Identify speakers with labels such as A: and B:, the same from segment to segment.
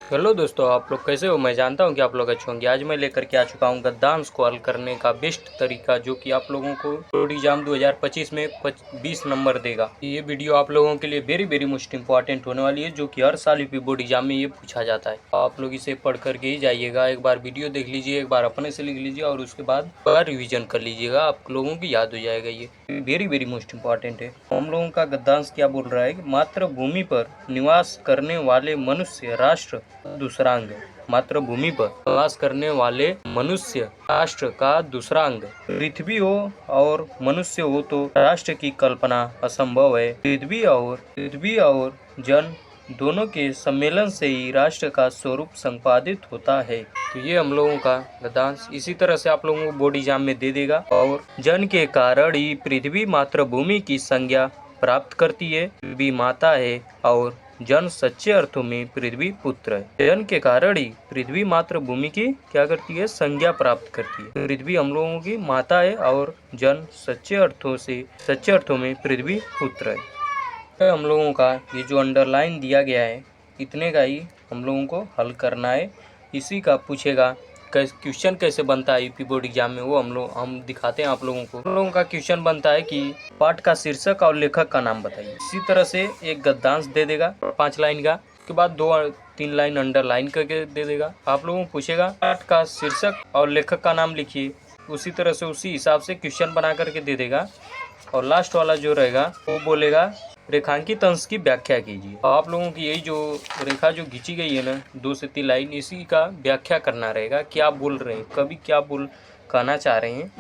A: Hello दोस्तों, आप लोग कैसे हो। मैं जानता हूं कि आप लोग अच्छे होंगे। आज मैं लेकर के आ चुका हूं गद्दांश को हल करने का बेस्ट तरीका, जो कि आप लोगों को बोर्ड एग्जाम 2025 में 20 नंबर देगा। ये वीडियो आप लोगों के लिए वेरी मोस्ट इंपॉर्टेंट होने वाली है, जो कि हर साल यूपी बोर्ड एग्जाम में ये पूछा जाता है। आप लोग इसे पढ़ करके ही जाइएगा। एक बार वीडियो देख लीजिए, एक बार अपने से लिख लीजिए और उसके बाद रिविजन कर लीजिएगा। आप लोगों की याद हो जाएगा। ये वेरी मोस्ट इंपॉर्टेंट है। हम लोगों का गद्दांश क्या बोल रहा है कि मातृभूमि पर निवास करने वाले मनुष्य राष्ट्र दूसरा अंग। मातृभूमि पर निवास करने वाले मनुष्य राष्ट्र का दूसरा अंग। पृथ्वी हो और मनुष्य हो तो राष्ट्र की कल्पना असंभव है। पृथ्वी और जन दोनों के सम्मेलन से ही राष्ट्र का स्वरूप संपादित होता है। तो ये हम लोगों का गद्दांश इसी तरह से आप लोगों को बोर्ड एग्जाम में दे देगा। और जन के कारण ही पृथ्वी मातृभूमि की संज्ञा प्राप्त करती है। पृथ्वी माता है और जन सच्चे अर्थों में पृथ्वी पुत्र है। जन के कारण ही पृथ्वी मातृभूमि की क्या करती है, संज्ञा प्राप्त करती है। पृथ्वी हम लोगों की माता है और जन सच्चे अर्थों में पृथ्वी पुत्र है। हम लोगों का ये जो अंडरलाइन दिया गया है, इतने का ही हम लोगों को हल करना है। इसी का पूछेगा क्वेश्चन कैसे बनता है यूपी बोर्ड एग्जाम में, वो हम दिखाते हैं आप लोगों को। हम लोगों का क्वेश्चन बनता है कि पाठ का शीर्षक और लेखक का नाम बताइए। इसी तरह से एक गद्यांश दे देगा 5 लाइन का, उसके बाद 2-3 लाइन अंडरलाइन करके दे देगा। आप लोगों को पूछेगा पाठ का शीर्षक और लेखक का नाम लिखिए। उसी तरह से उसी हिसाब से क्वेश्चन बना करके दे देगा। और लास्ट वाला जो रहेगा वो बोलेगा रेखांकित अंश की व्याख्या कीजिए। आप लोगों की यही जो रेखा जो खींची गई है ना, 2 से 3 लाइन, इसी का व्याख्या करना रहेगा। क्या बोल रहे हैं, कभी क्या कहना चाह रहे हैं,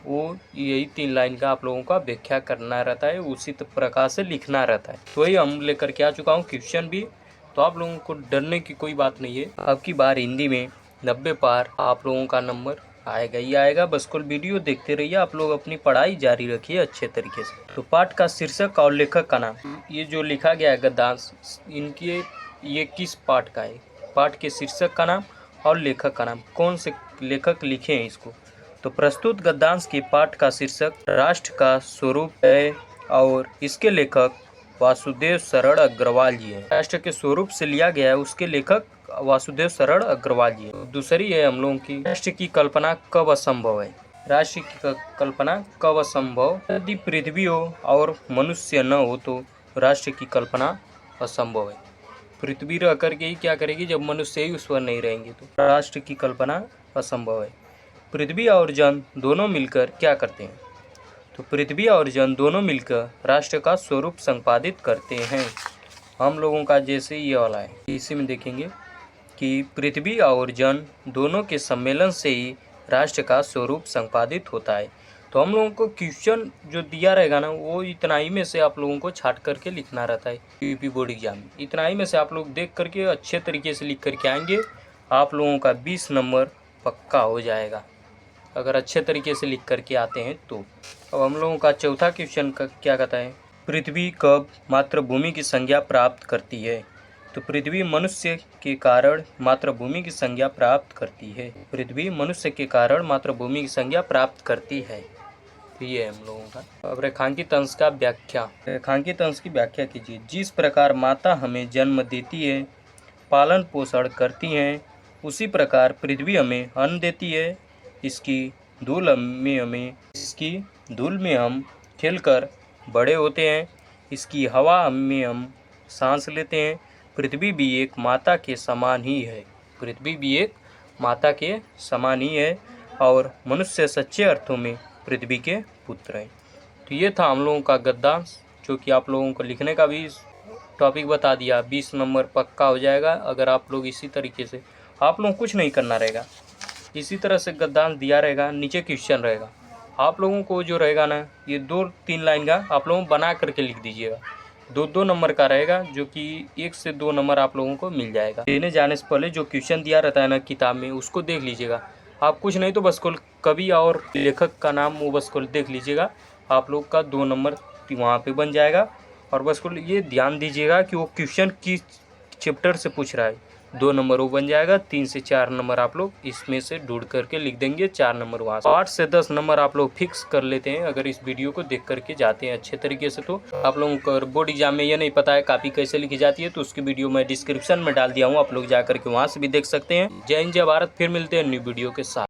A: वो यही 3 लाइन का आप लोगों का व्याख्या करना रहता है। उसी प्रकार से लिखना रहता है। तो वही हम लेकर के आ चुका हूँ क्वेश्चन भी। तो आप लोगों को डरने की कोई बात नहीं है। अब की बार हिंदी में 90 पार आप लोगों का नंबर आएगा ही आएगा। बस कुल वीडियो देखते रहिए। आप लोग अपनी पढ़ाई जारी रखिए अच्छे तरीके से। तो पाठ का शीर्षक और लेखक का नाम, ये जो लिखा गया है गद्यांश, इनके ये किस पाठ का है। पाठ के शीर्षक का नाम और लेखक का नाम, कौन से लेखक लिखे हैं इसको। तो प्रस्तुत गद्यांश के पाठ का शीर्षक राष्ट्र का स्वरूप है और इसके लेखक वासुदेव शरण अग्रवाल जी है। राष्ट्र के स्वरूप से लिया गया है, उसके लेखक वासुदेव शरण अग्रवाल जी है। दूसरी है हम लोगों की, राष्ट्र की कल्पना कब असंभव है। राष्ट्र की कल्पना कब असंभव, यदि पृथ्वी हो और मनुष्य न हो तो राष्ट्र की कल्पना असंभव है। पृथ्वी रह करके ही क्या करेगी, जब मनुष्य ही उस पर नहीं रहेंगे तो राष्ट्र की कल्पना असंभव है। पृथ्वी और जन दोनों मिलकर क्या करते हैं। तो पृथ्वी और जन दोनों मिलकर राष्ट्र का स्वरूप संपादित करते हैं। हम लोगों का जैसे ये वाला है, इसी में देखेंगे कि पृथ्वी और जन दोनों के सम्मेलन से ही राष्ट्र का स्वरूप संपादित होता है। तो हम लोगों को क्वेश्चन जो दिया रहेगा ना, वो इतना ही में से आप लोगों को छाट करके लिखना रहता है यूपी बोर्ड एग्जाम में। इतना ही में से आप लोग देख करके अच्छे तरीके से लिख करके आएंगे, आप लोगों का 20 नंबर पक्का हो जाएगा, अगर अच्छे तरीके से लिख करके आते हैं तो। अब हम लोगों का चौथा क्वेश्चन का क्या कहता है, पृथ्वी कब मातृभूमि की संज्ञा प्राप्त करती है। तो पृथ्वी मनुष्य के कारण मातृभूमि की संज्ञा प्राप्त करती है। पृथ्वी मनुष्य के कारण मातृभूमि की संज्ञा प्राप्त करती है। तो ये है हम लोगों का। अब रेखांकित अंश का व्याख्या, रेखांकित अंश की व्याख्या कीजिए। जिस प्रकार माता हमें जन्म देती है, पालन पोषण करती हैं, उसी प्रकार पृथ्वी हमें अन्न देती है। इसकी धूल में हम खेलकर बड़े होते हैं। इसकी हवा में हम सांस लेते हैं। पृथ्वी भी एक माता के समान ही है। पृथ्वी भी एक माता के समान ही है और मनुष्य सच्चे अर्थों में पृथ्वी के पुत्र हैं। तो ये था हम लोगों का गद्यांश, जो कि आप लोगों को लिखने का भी टॉपिक बता दिया। 20 नंबर पक्का हो जाएगा अगर आप लोग इसी तरीके से, आप लोग कुछ नहीं करना रहेगा। इसी तरह से गद्यांश दिया रहेगा, नीचे क्वेश्चन रहेगा। आप लोगों को जो रहेगा ना, ये 2-3 लाइन का आप लोगों बना करके लिख दीजिएगा। 2-2 नंबर का रहेगा, जो कि 1 से 2 नंबर आप लोगों को मिल जाएगा। देने जाने से पहले जो क्वेश्चन दिया रहता है ना किताब में, उसको देख लीजिएगा। आप कुछ नहीं तो बस कुल कवि और लेखक का नाम वो बस कुल देख लीजिएगा, आप लोग का 2 नंबर वहाँ पे बन जाएगा। और बस कुल ये ध्यान दीजिएगा कि वो क्वेश्चन किस चैप्टर से पूछ रहा है। 2 नंबर वो बन जाएगा। 3 से 4 नंबर आप लोग इसमें से ढूंढ करके लिख देंगे, 4 नंबर वहाँ से। 8 से 10 नंबर आप लोग फिक्स कर लेते हैं अगर इस वीडियो को देख करके जाते हैं अच्छे तरीके से। तो आप लोगों को बोर्ड एग्जाम में ये नहीं पता है कॉपी कैसे लिखी जाती है तो उसकी वीडियो मैं डिस्क्रिप्शन में डाल दिया हूँ, आप लोग जा करके वहाँ से भी देख सकते हैं। जय हिंद जय भारत, फिर मिलते हैं न्यू वीडियो के साथ।